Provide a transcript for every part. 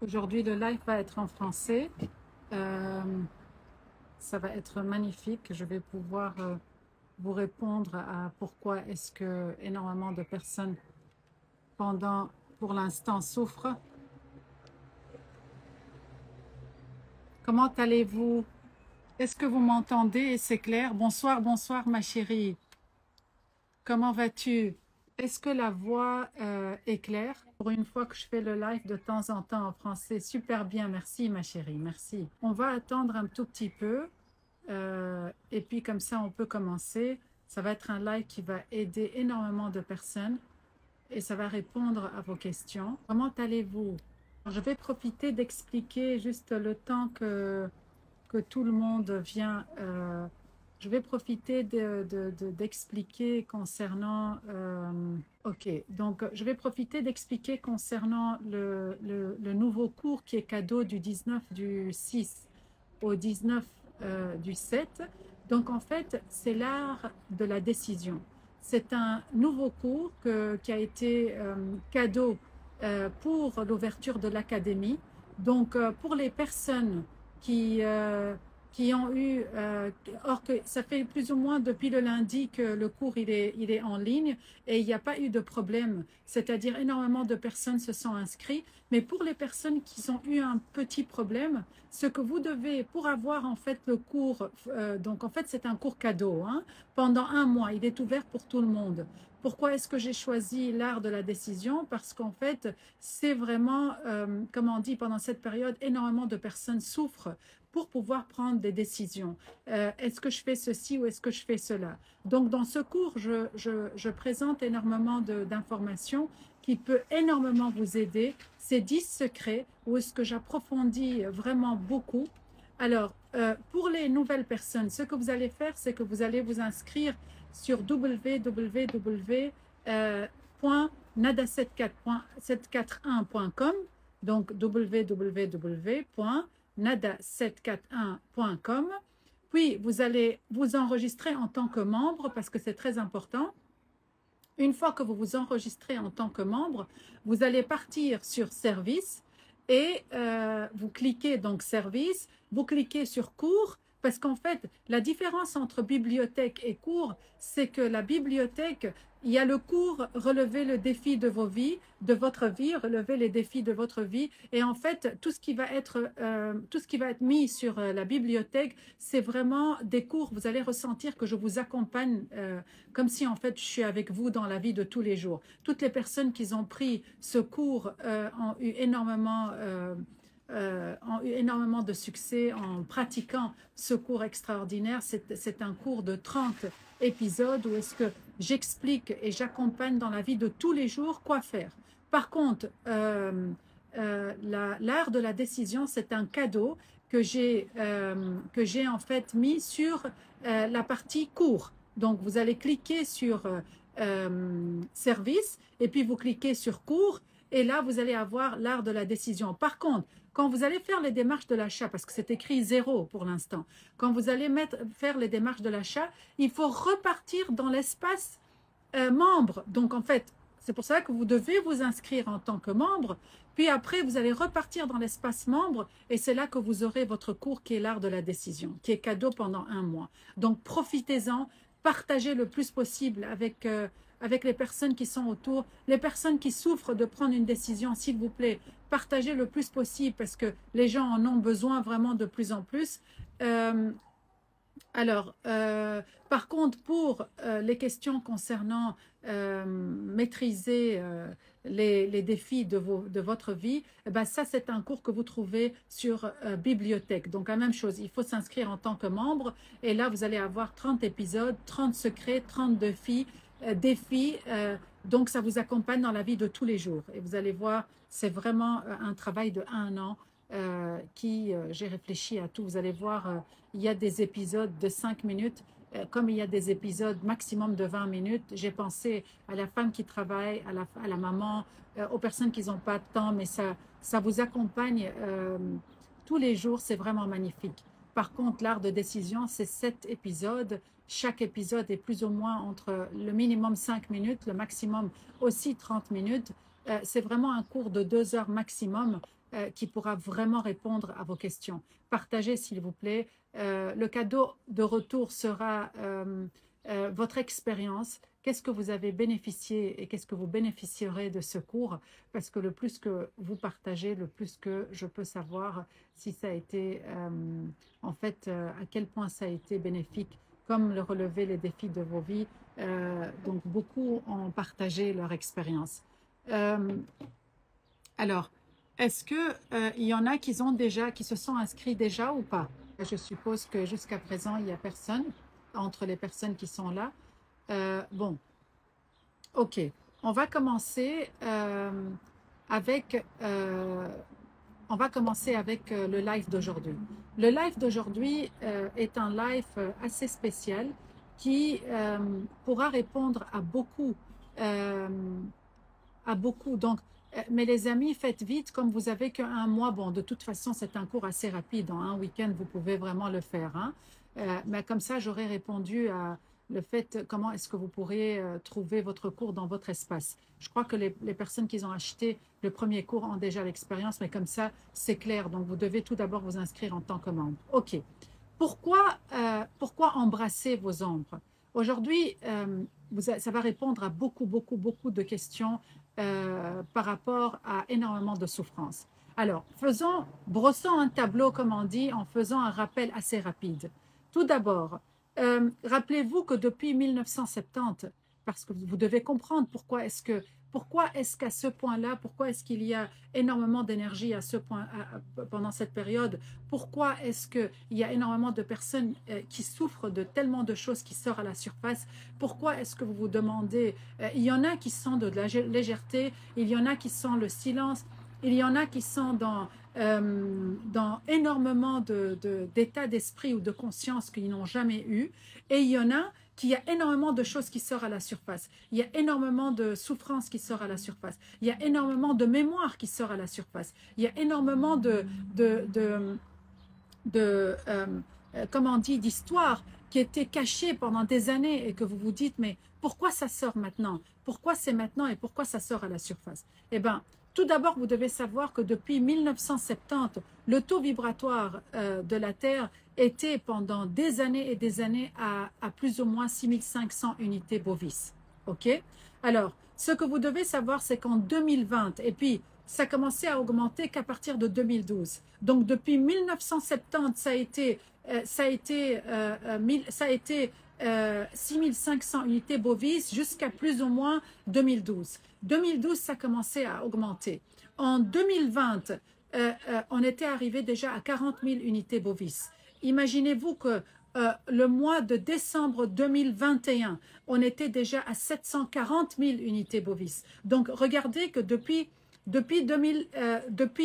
Aujourd'hui, le live va être en français. Euh, Ça va être magnifique. Je vais pouvoir vous répondre à pourquoi est-ce que énormément de personnes pour l'instant, souffrent. Comment allez-vous? Est-ce que vous m'entendez? C'est clair? Bonsoir, bonsoir, ma chérie. Comment vas-tu? Est-ce que la voix est claire? Pour une fois que je fais le live de temps en temps en français, super bien. Merci, ma chérie. Merci. On va attendre un tout petit peu. Et puis comme ça, on peut commencer. Ça va être un live qui va aider énormément de personnes et ça va répondre à vos questions. Comment allez-vous? Je vais profiter d'expliquer juste le temps que tout le monde vient. Je vais profiter d'expliquer concernant... ok, donc je vais profiter d'expliquer concernant le nouveau cours qui est cadeau du 19 du 6 au 19 du 7. Donc en fait, c'est l'art de la décision. C'est un nouveau cours qui a été cadeau pour l'ouverture de l'académie. Donc pour les personnes qui, euh, qui ont eu, or que ça fait plus ou moins depuis le lundi que le cours il est en ligne et il n'y a pas eu de problème. C'est-à-dire énormément de personnes se sont inscrites. Mais pour les personnes qui ont eu un petit problème, ce que vous devez, pour avoir en fait le cours, donc en fait c'est un cours cadeau, hein, pendant un mois, il est ouvert pour tout le monde. Pourquoi est-ce que j'ai choisi l'art de la décision? Parce qu'en fait, c'est vraiment, comme on dit, pendant cette période, énormément de personnes souffrent pour pouvoir prendre des décisions. Est-ce que je fais ceci ou est-ce que je fais cela? Donc, dans ce cours, je présente énormément d'informations qui peut énormément vous aider. C'est 10 secrets où est-ce que j'approfondis vraiment beaucoup. Alors, pour les nouvelles personnes, ce que vous allez faire, c'est que vous allez vous inscrire sur www.nada741.com, donc www.nada741.com. Puis, vous allez vous enregistrer en tant que membre parce que c'est très important. Une fois que vous vous enregistrez en tant que membre, vous allez partir sur service et vous cliquez donc service, vous cliquez sur cours parce qu'en fait, la différence entre bibliothèque et cours, c'est que la bibliothèque, il y a le cours relever le défi de vos vies, de votre vie, relever les défis de votre vie. Et en fait, tout ce qui va être mis sur la bibliothèque, c'est vraiment des cours. Vous allez ressentir que je vous accompagne comme si en fait je suis avec vous dans la vie de tous les jours. Toutes les personnes qui ont pris ce cours ont eu énormément de succès en pratiquant ce cours extraordinaire. C'est un cours de 30 épisodes où est-ce que j'explique et j'accompagne dans la vie de tous les jours quoi faire. Par contre, l'art de la décision, c'est un cadeau que j'ai en fait mis sur la partie cours. Donc, vous allez cliquer sur service et puis vous cliquez sur cours et là, vous allez avoir l'art de la décision. Par contre, quand vous allez faire les démarches de l'achat, parce que c'est écrit 0 pour l'instant, quand vous allez faire les démarches de l'achat, il faut repartir dans l'espace membre. Donc, en fait, c'est pour ça que vous devez vous inscrire en tant que membre. Puis après, vous allez repartir dans l'espace membre et c'est là que vous aurez votre cours qui est l'art de la décision, qui est cadeau pendant un mois. Donc, profitez-en, partagez le plus possible avec les personnes qui sont autour, les personnes qui souffrent de prendre une décision, s'il vous plaît, partagez le plus possible parce que les gens en ont besoin vraiment de plus en plus. Euh, par contre, pour les questions concernant maîtriser les défis de votre vie, eh ben ça, c'est un cours que vous trouvez sur Bibliothèque. Donc, la même chose, il faut s'inscrire en tant que membre. Et là, vous allez avoir 30 épisodes, 30 secrets, 30 défis. Donc, ça vous accompagne dans la vie de tous les jours. Et vous allez voir, c'est vraiment un travail de un an j'ai réfléchi à tout. Vous allez voir, il y a des épisodes de 5 minutes, comme il y a des épisodes maximum de 20 minutes. J'ai pensé à la femme qui travaille, à la maman, aux personnes qui n'ont pas de temps, mais ça vous accompagne tous les jours. C'est vraiment magnifique. Par contre, l'art de décision, c'est 7 épisodes. Chaque épisode est plus ou moins entre le minimum 5 minutes, le maximum aussi 30 minutes. C'est vraiment un cours de 2 heures maximum qui pourra vraiment répondre à vos questions. Partagez, s'il vous plaît. Le cadeau de retour sera votre expérience. Qu'est-ce que vous avez bénéficié et qu'est-ce que vous bénéficierez de ce cours? Parce que le plus que vous partagez, le plus que je peux savoir si ça a été, en fait, à quel point ça a été bénéfique, comme le relever les défis de vos vies. Donc, beaucoup ont partagé leur expérience. Alors, est-ce que il y en a qui se sont inscrits déjà ou pas? Je suppose que jusqu'à présent, il n'y a personne entre les personnes qui sont là. Bon, ok. On va commencer avec, le live d'aujourd'hui. Le live d'aujourd'hui est un live assez spécial qui pourra répondre à beaucoup. Donc, mais les amis, faites vite, comme vous avez qu'un mois. Bon, de toute façon, c'est un cours assez rapide. En un week-end, vous pouvez vraiment le faire. Hein. Mais comme ça, j'aurais répondu à le fait, comment est-ce que vous pourrez trouver votre cours dans votre espace. Je crois que les personnes qui ont acheté le premier cours ont déjà l'expérience, mais comme ça, c'est clair. Donc, vous devez tout d'abord vous inscrire en tant que membre. OK. Pourquoi embrasser vos ombres? Aujourd'hui, ça va répondre à beaucoup de questions par rapport à énormément de souffrances. Alors, brossons un tableau, comme on dit, en faisant un rappel assez rapide. Tout d'abord, rappelez-vous que depuis 1970, parce que vous devez comprendre pourquoi est-ce qu'à ce point-là, pourquoi est-ce qu'il y a énormément d'énergie à ce point, pendant cette période, pourquoi est-ce qu'il y a énormément de personnes qui souffrent de tellement de choses qui sortent à la surface, pourquoi est-ce que vous vous demandez, il y en a qui sont de la légèreté, il y en a qui sont le silence, il y en a qui sont dans énormément d'états d'esprit ou de conscience qu'ils n'ont jamais eu, et il y en a qu'il y a énormément de choses qui sortent à la surface. Il y a énormément de souffrances qui sortent à la surface. Il y a énormément de mémoire qui sort à la surface. Il y a énormément comment on dit, d'histoires qui étaient cachées pendant des années et que vous vous dites, mais pourquoi ça sort maintenant? Pourquoi c'est maintenant et pourquoi ça sort à la surface? Eh bien, tout d'abord, vous devez savoir que depuis 1970, le taux vibratoire de la Terre était pendant des années et des années à plus ou moins 6500 unités bovis. OK? Alors, ce que vous devez savoir, c'est qu'en 2020, et puis ça commençait à augmenter qu'à partir de 2012. Donc, depuis 1970, ça a été 6500 unités bovis jusqu'à plus ou moins 2012. 2012, ça commençait à augmenter. En 2020, on était arrivé déjà à 40 000 unités bovis. Imaginez-vous que le mois de décembre 2021, on était déjà à 740 000 unités bovis. Donc, regardez que depuis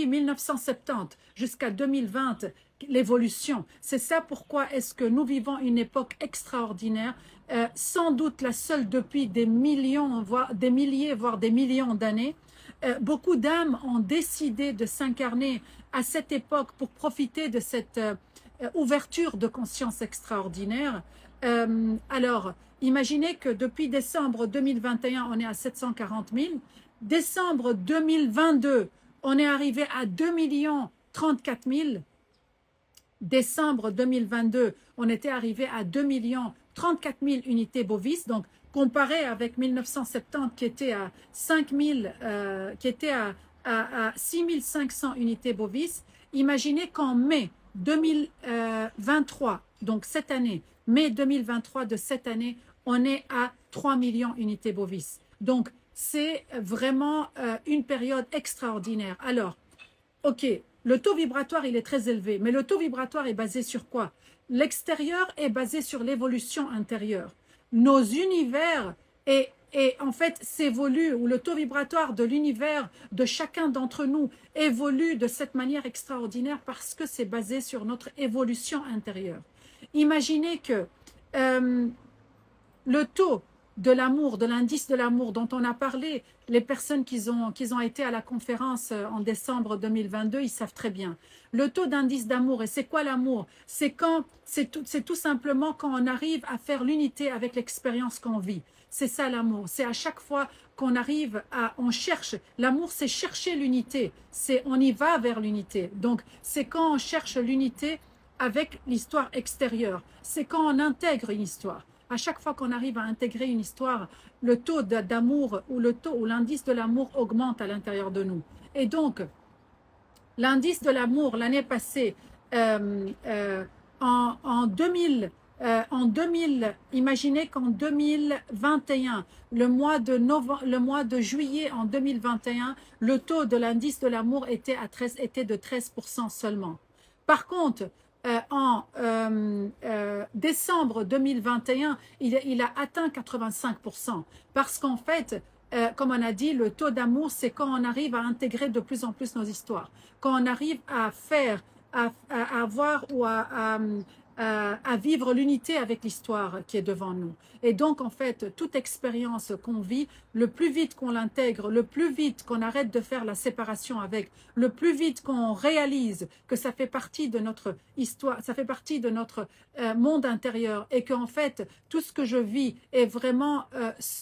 1970 jusqu'à 2020, l'évolution. C'est ça pourquoi est-ce que nous vivons une époque extraordinaire, sans doute la seule depuis des millions, voire des milliers, voire des millions d'années. Beaucoup d'âmes ont décidé de s'incarner à cette époque pour profiter de cette ouverture de conscience extraordinaire. Alors, imaginez que depuis décembre 2021, on est à 740 000. Décembre 2022, on est arrivé à 2 034 000. Décembre 2022, on était arrivé à 2 34 000 unités bovis. Donc, comparé avec 1970 qui était à 6 500 unités bovis, imaginez qu'en mai 2023, donc cette année, mai 2023 de cette année, on est à 3 millions unités bovis. Donc, c'est vraiment une période extraordinaire. Alors, ok, le taux vibratoire, il est très élevé, mais le taux vibratoire est basé sur quoi? L'extérieur est basé sur l'évolution intérieure. Nos univers et en fait s'évoluent, ou le taux vibratoire de l'univers de chacun d'entre nous évolue de cette manière extraordinaire parce que c'est basé sur notre évolution intérieure. Imaginez que le taux de l'amour, de l'indice de l'amour dont on a parlé, les personnes qui ont été à la conférence en décembre 2022, ils savent très bien. Le taux d'indice d'amour, et c'est quoi l'amour? C'est tout simplement quand on arrive à faire l'unité avec l'expérience qu'on vit. C'est ça l'amour. C'est à chaque fois qu'on arrive à, on cherche. L'amour, c'est chercher l'unité. C'est, on y va vers l'unité. Donc, c'est quand on cherche l'unité avec l'histoire extérieure. C'est quand on intègre une histoire. À chaque fois qu'on arrive à intégrer une histoire, le taux d'amour ou le taux ou l'indice de l'amour augmente à l'intérieur de nous. Et donc, l'indice de l'amour l'année passée, en 2000, imaginez qu'en 2021, le mois de juillet en 2021, le taux de l'indice de l'amour était de 13% seulement. Par contre, en décembre 2021, il a atteint 85%. Parce qu'en fait, comme on a dit, le taux d'amour, c'est quand on arrive à intégrer de plus en plus nos histoires. Quand on arrive à faire, à avoir ou à vivre l'unité avec l'histoire qui est devant nous. Et donc, en fait, toute expérience qu'on vit, le plus vite qu'on l'intègre, le plus vite qu'on arrête de faire la séparation avec, le plus vite qu'on réalise que ça fait partie de notre histoire, ça fait partie de notre monde intérieur et qu'en fait, tout ce que je vis est vraiment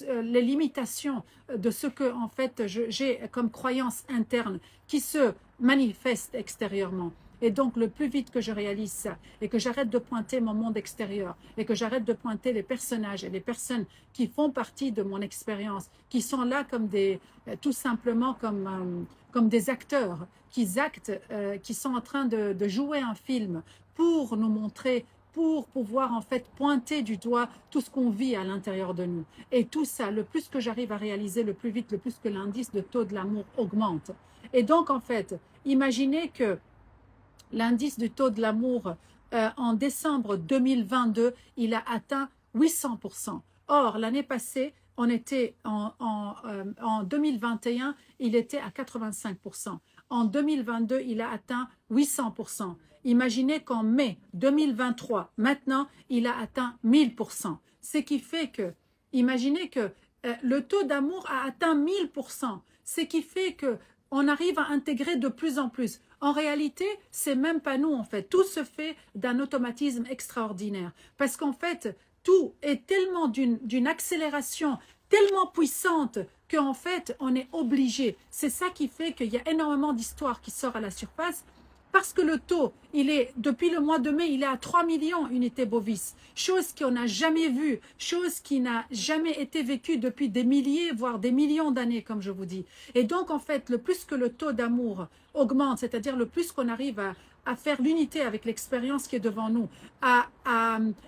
les limitations de ce que, en fait, j'ai comme croyance interne qui se manifeste extérieurement. Et donc, le plus vite que je réalise ça et que j'arrête de pointer mon monde extérieur et que j'arrête de pointer les personnages et les personnes qui font partie de mon expérience, qui sont là comme tout simplement comme des acteurs, qui actent, qui sont en train de jouer un film pour nous montrer, pour pouvoir en fait pointer du doigt tout ce qu'on vit à l'intérieur de nous. Et tout ça, le plus que j'arrive à réaliser, le plus vite, le plus que l'indice de taux de l'amour augmente. Et donc, en fait, imaginez que l'indice du taux de l'amour en décembre 2022, il a atteint 800%. Or, l'année passée, on était en 2021, il était à 85%. En 2022, il a atteint 800%. Imaginez qu'en mai 2023, maintenant, il a atteint 1000%. Ce qui fait que, imaginez que le taux d'amour a atteint 1000%. Ce qui fait que on arrive à intégrer de plus en plus. En réalité, c'est même pas nous en fait. Tout se fait d'un automatisme extraordinaire. Parce qu'en fait, tout est tellement d'une accélération tellement puissante qu'en fait, on est obligé. C'est ça qui fait qu'il y a énormément d'histoires qui sortent à la surface. Parce que le taux, depuis le mois de mai, il est à 3 millions unités bovis. Chose qu'on n'a jamais vue, chose qui n'a jamais été vécue depuis des milliers, voire des millions d'années, comme je vous dis. Et donc, en fait, le plus que le taux d'amour augmente, c'est-à-dire le plus qu'on arrive à faire l'unité avec l'expérience qui est devant nous, à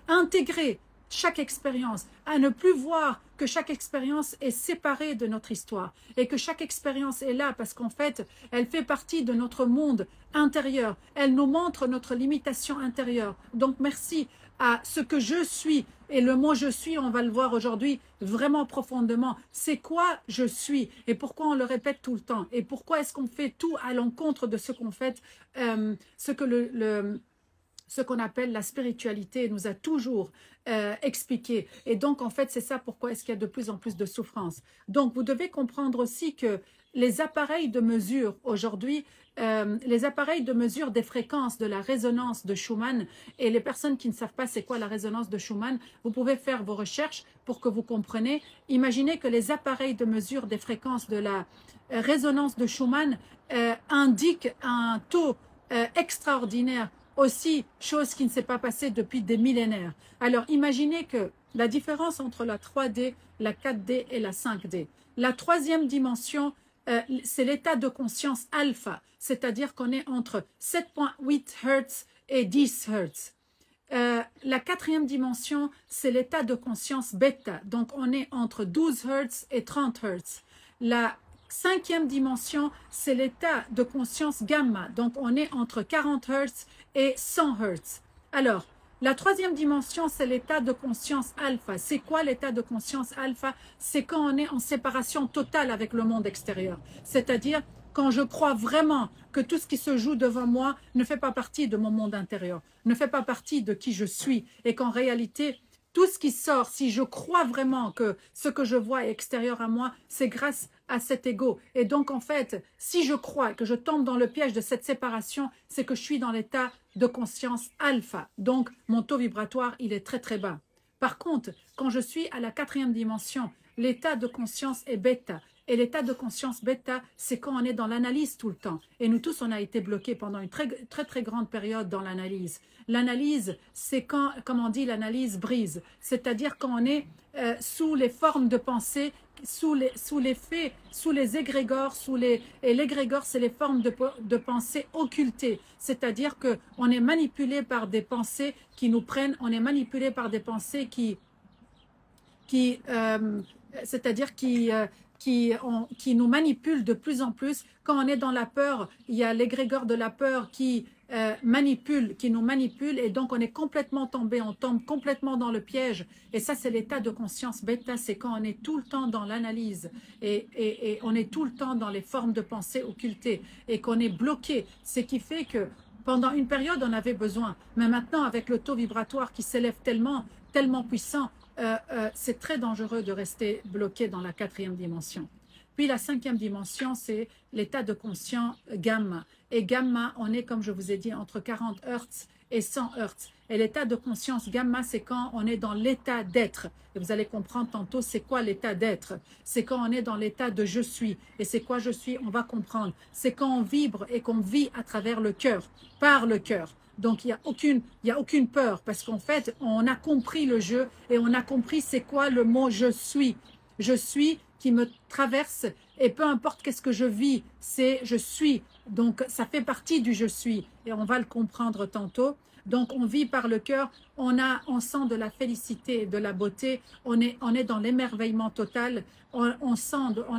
intégrer chaque expérience, à ne plus voir que chaque expérience est séparée de notre histoire et que chaque expérience est là parce qu'en fait, elle fait partie de notre monde intérieur. Elle nous montre notre limitation intérieure. Donc, merci à ce que je suis. Et le mot « je suis », on va le voir aujourd'hui vraiment profondément. C'est quoi « je suis » et pourquoi on le répète tout le temps et pourquoi est-ce qu'on fait tout à l'encontre de ce qu'on fait, ce qu'on appelle la spiritualité nous a toujours expliqué. Et donc, en fait, c'est ça pourquoi est-ce qu'il y a de plus en plus de souffrance. Donc, vous devez comprendre aussi que les appareils de mesure aujourd'hui, les appareils de mesure des fréquences de la résonance de Schumann, et les personnes qui ne savent pas c'est quoi la résonance de Schumann, vous pouvez faire vos recherches pour que vous compreniez. Imaginez que les appareils de mesure des fréquences de la résonance de Schumann indiquent un taux extraordinaire. Aussi, chose qui ne s'est pas passée depuis des millénaires. Alors, imaginez que la différence entre la 3D, la 4D et la 5D. La troisième dimension, c'est l'état de conscience alpha, c'est-à-dire qu'on est entre 7,8 Hz et 10 Hz. La quatrième dimension, c'est l'état de conscience bêta, donc on est entre 12 Hz et 30 Hz. La cinquième dimension, c'est l'état de conscience gamma, donc on est entre 40 Hz et 100 Hz. Alors, la troisième dimension, c'est l'état de conscience alpha. C'est quoi l'état de conscience alpha? C'est quand on est en séparation totale avec le monde extérieur. C'est-à-dire quand je crois vraiment que tout ce qui se joue devant moi ne fait pas partie de mon monde intérieur, ne fait pas partie de qui je suis, et qu'en réalité, tout ce qui sort, si je crois vraiment que ce que je vois est extérieur à moi, c'est grâce à cet ego. Et donc, en fait, si je crois que je tombe dans le piège de cette séparation, c'est que je suis dans l'état de conscience alpha. Donc, mon taux vibratoire, il est très, très bas. Par contre, quand je suis à la quatrième dimension, l'état de conscience est bêta. Et l'état de conscience bêta, c'est quand on est dans l'analyse tout le temps. Et nous tous, on a été bloqués pendant une très grande période dans l'analyse. L'analyse, c'est quand, comme on dit, l'analyse brise. C'est-à-dire quand on est sous les formes de pensée, sous les faits, sous les égrégores, et l'égrégore, c'est les formes de pensée occultées. C'est-à-dire qu'on est manipulé par des pensées qui nous prennent, on est manipulé par des pensées c'est-à-dire qui nous manipulent de plus en plus. Quand on est dans la peur, il y a l'égrégore de la peur qui nous manipule, et donc on est complètement tombé, on tombe complètement dans le piège. Et ça, c'est l'état de conscience bêta, c'est quand on est tout le temps dans l'analyse et on est tout le temps dans les formes de pensée occultées et qu'on est bloqué. Ce qui fait que pendant une période, on avait besoin, mais maintenant, avec le taux vibratoire qui s'élève tellement puissant, c'est très dangereux de rester bloqué dans la quatrième dimension. Puis la cinquième dimension, c'est l'état de conscience gamma. Et gamma, on est, comme je vous ai dit, entre 40 Hz et 100 Hz. Et l'état de conscience gamma, c'est quand on est dans l'état d'être. Et vous allez comprendre tantôt c'est quoi l'état d'être. C'est quand on est dans l'état de je suis. Et c'est quoi je suis? On va comprendre. C'est quand on vibre et qu'on vit à travers le cœur, par le cœur. Donc, il y a aucune peur parce qu'en fait, on a compris le jeu et on a compris c'est quoi le mot « je suis ». Je suis qui me traverse et peu importe qu'est-ce que je vis, c'est « je suis ». Donc, ça fait partie du « je suis » et on va le comprendre tantôt. Donc, on vit par le cœur, on sent de la félicité et de la beauté, on est dans l'émerveillement total, on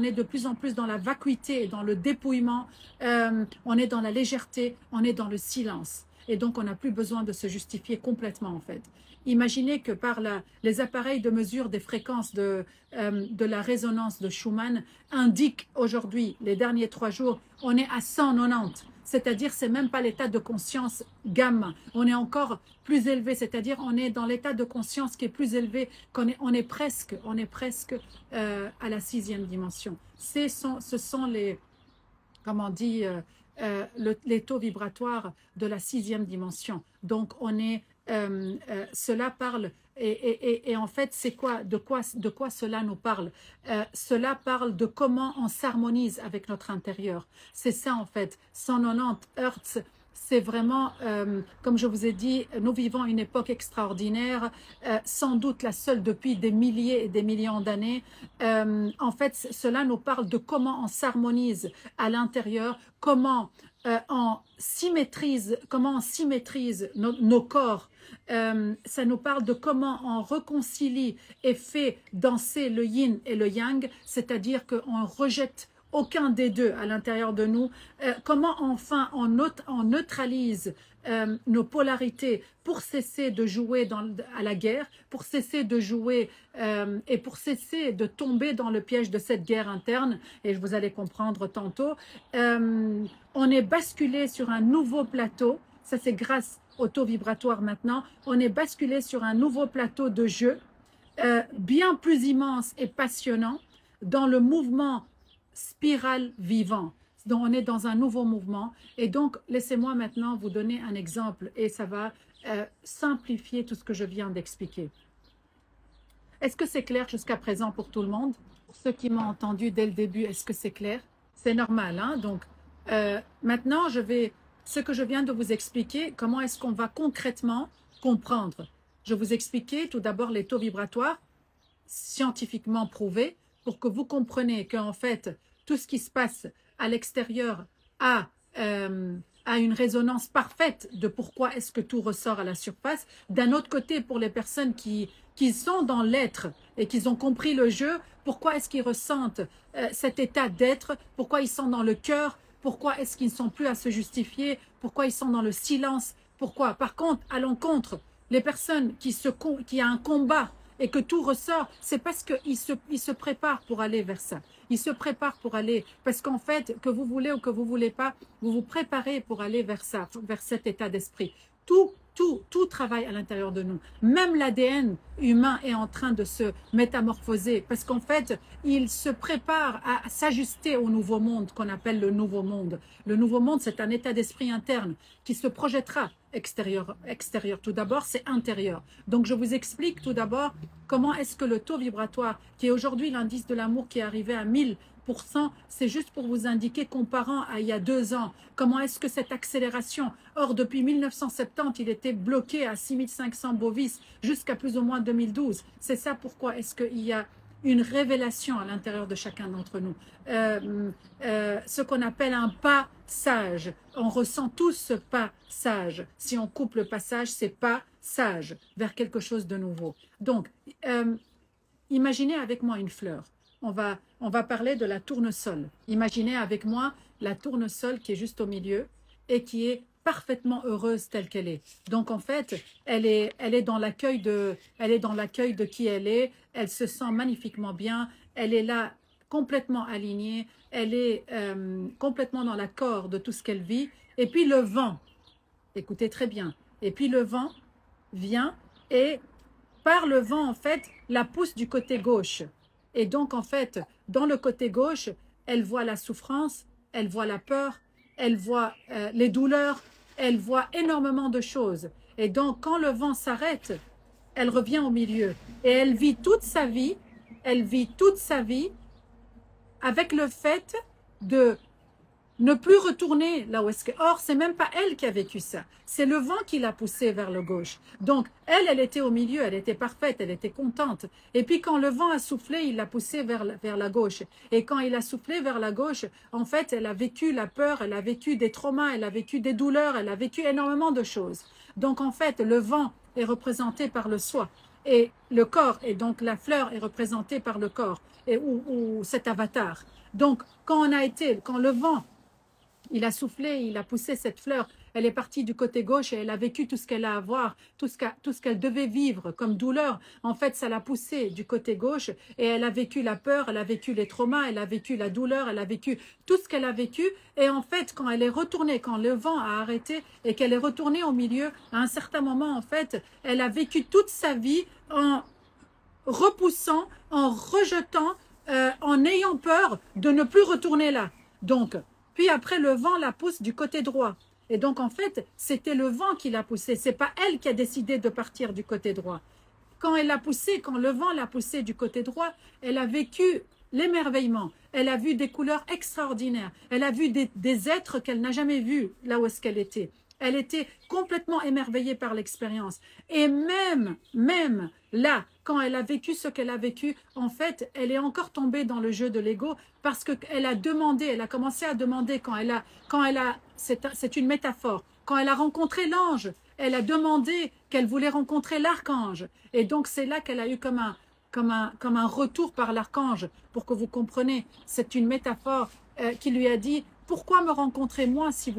est de plus en plus dans la vacuité, dans le dépouillement, on est dans la légèreté, on est dans le silence. Et donc, on n'a plus besoin de se justifier complètement, en fait. Imaginez que par les appareils de mesure des fréquences de la résonance de Schumann indiquent aujourd'hui, les derniers 3 jours, on est à 190. C'est-à-dire, c'est même pas l'état de conscience gamma. On est encore plus élevé, c'est-à-dire, on est dans l'état de conscience qui est plus élevé, on est presque à la 6e dimension. Ce sont les, comment on dit, les taux vibratoires de la 6e dimension. Donc, cela parle, et en fait, c'est quoi, de quoi cela nous parle? Cela parle de comment on s'harmonise avec notre intérieur. C'est ça, en fait, 190 Hertz. C'est vraiment, comme je vous ai dit, nous vivons une époque extraordinaire, sans doute la seule depuis des milliers et des millions d'années. En fait, cela nous parle de comment on s'harmonise à l'intérieur, comment on symétrise nos corps. Ça nous parle de comment on réconcilie et fait danser le yin et le yang, c'est-à-dire qu'on rejette aucun des deux à l'intérieur de nous. Comment enfin on neutralise nos polarités pour cesser de jouer à la guerre, pour cesser de jouer et pour cesser de tomber dans le piège de cette guerre interne, et vous allez comprendre tantôt. On est basculé sur un nouveau plateau, ça c'est grâce au taux vibratoire maintenant, on est basculé sur un nouveau plateau de jeu, bien plus immense et passionnant, dans le mouvement spirale vivant. Donc, on est dans un nouveau mouvement. Et donc, laissez-moi maintenant vous donner un exemple et ça va simplifier tout ce que je viens d'expliquer. Est-ce que c'est clair jusqu'à présent pour tout le monde? Pour ceux qui m'ont entendu dès le début, est-ce que c'est clair? C'est normal, hein? Donc, maintenant, ce que je viens de vous expliquer, comment est-ce qu'on va concrètement comprendre? Je vous expliquais tout d'abord les taux vibratoires, scientifiquement prouvés, pour que vous compreniez qu'en fait, tout ce qui se passe à l'extérieur a une résonance parfaite de pourquoi est-ce que tout ressort à la surface. D'un autre côté, pour les personnes qui sont dans l'être et qui ont compris le jeu, pourquoi est-ce qu'ils ressentent cet état d'être, pourquoi ils sont dans le cœur, pourquoi est-ce qu'ils ne sont plus à se justifier, pourquoi ils sont dans le silence, pourquoi. Par contre, à l'encontre, les personnes qui a un combat et que tout ressort, c'est parce qu'ils se préparent pour aller vers ça. Ils se préparent pour aller, parce qu'en fait, que vous voulez ou que vous ne voulez pas, vous vous préparez pour aller vers ça, vers cet état d'esprit. Tout tout travaille à l'intérieur de nous. Même l'ADN humain est en train de se métamorphoser parce qu'en fait, il se prépare à s'ajuster au nouveau monde qu'on appelle le nouveau monde. Le nouveau monde, c'est un état d'esprit interne qui se projettera extérieur. Tout d'abord, c'est intérieur. Donc, je vous explique tout d'abord comment est-ce que le taux vibratoire, qui est aujourd'hui l'indice de l'amour qui est arrivé à 1000%, c'est juste pour vous indiquer, comparant à il y a 2 ans, comment est-ce que cette accélération, or depuis 1970, il était bloqué à 6500 bovis jusqu'à plus ou moins 2012. C'est ça pourquoi est-ce qu'il y a une révélation à l'intérieur de chacun d'entre nous. Ce qu'on appelle un passage. On ressent tous ce passage. Si on coupe le passage, c'est passage vers quelque chose de nouveau. Donc, imaginez avec moi une fleur. On va parler de la tournesol. Imaginez avec moi la tournesol qui est juste au milieu et qui est parfaitement heureuse telle qu'elle est. Donc en fait, elle est dans l'accueil de qui elle est. Elle se sent magnifiquement bien. Elle est là complètement alignée. Elle est complètement dans l'accord de tout ce qu'elle vit. Et puis le vent, écoutez très bien. Et puis le vent vient et par le vent en fait la pousse du côté gauche. Et donc, en fait, dans le côté gauche, elle voit la souffrance, elle voit la peur, elle voit les douleurs, elle voit énormément de choses. Et donc, quand le vent s'arrête, elle revient au milieu. Et elle vit toute sa vie avec le fait de ne plus retourner là où est-ce que... Or, c'est même pas elle qui a vécu ça. C'est le vent qui l'a poussée vers le gauche. Donc, elle était au milieu, elle était parfaite, elle était contente. Et puis, quand le vent a soufflé, il l'a poussée vers la gauche. Et quand il a soufflé vers la gauche, en fait, elle a vécu la peur, elle a vécu des traumas, elle a vécu des douleurs, elle a vécu énormément de choses. Donc, en fait, le vent est représenté par le soi. Et le corps, et donc la fleur est représentée par le corps, ou cet avatar. Donc, quand le vent il a soufflé, il a poussé cette fleur. Elle est partie du côté gauche et elle a vécu tout ce qu'elle a à voir, tout ce qu'elle devait vivre comme douleur. En fait, ça l'a poussée du côté gauche et elle a vécu la peur, elle a vécu les traumas, elle a vécu la douleur, elle a vécu tout ce qu'elle a vécu. Et en fait, quand elle est retournée, quand le vent a arrêté et qu'elle est retournée au milieu, à un certain moment, en fait, elle a vécu toute sa vie en repoussant, en rejetant, en ayant peur de ne plus retourner là. Donc, puis après, le vent la pousse du côté droit. Et donc, en fait, c'était le vent qui l'a poussée. Ce n'est pas elle qui a décidé de partir du côté droit. Quand le vent l'a poussée du côté droit, elle a vécu l'émerveillement. Elle a vu des couleurs extraordinaires. Elle a vu des êtres qu'elle n'a jamais vus là où est-ce qu'elle était. Elle était complètement émerveillée par l'expérience. Et même là, quand elle a vécu ce qu'elle a vécu, en fait, elle est encore tombée dans le jeu de l'ego parce qu'elle a demandé, elle a commencé à demander c'est une métaphore, quand elle a rencontré l'ange, elle a demandé qu'elle voulait rencontrer l'archange. Et donc, c'est là qu'elle a eu comme un retour par l'archange, pour que vous compreniez. C'est une métaphore qui lui a dit: pourquoi me rencontrer moi si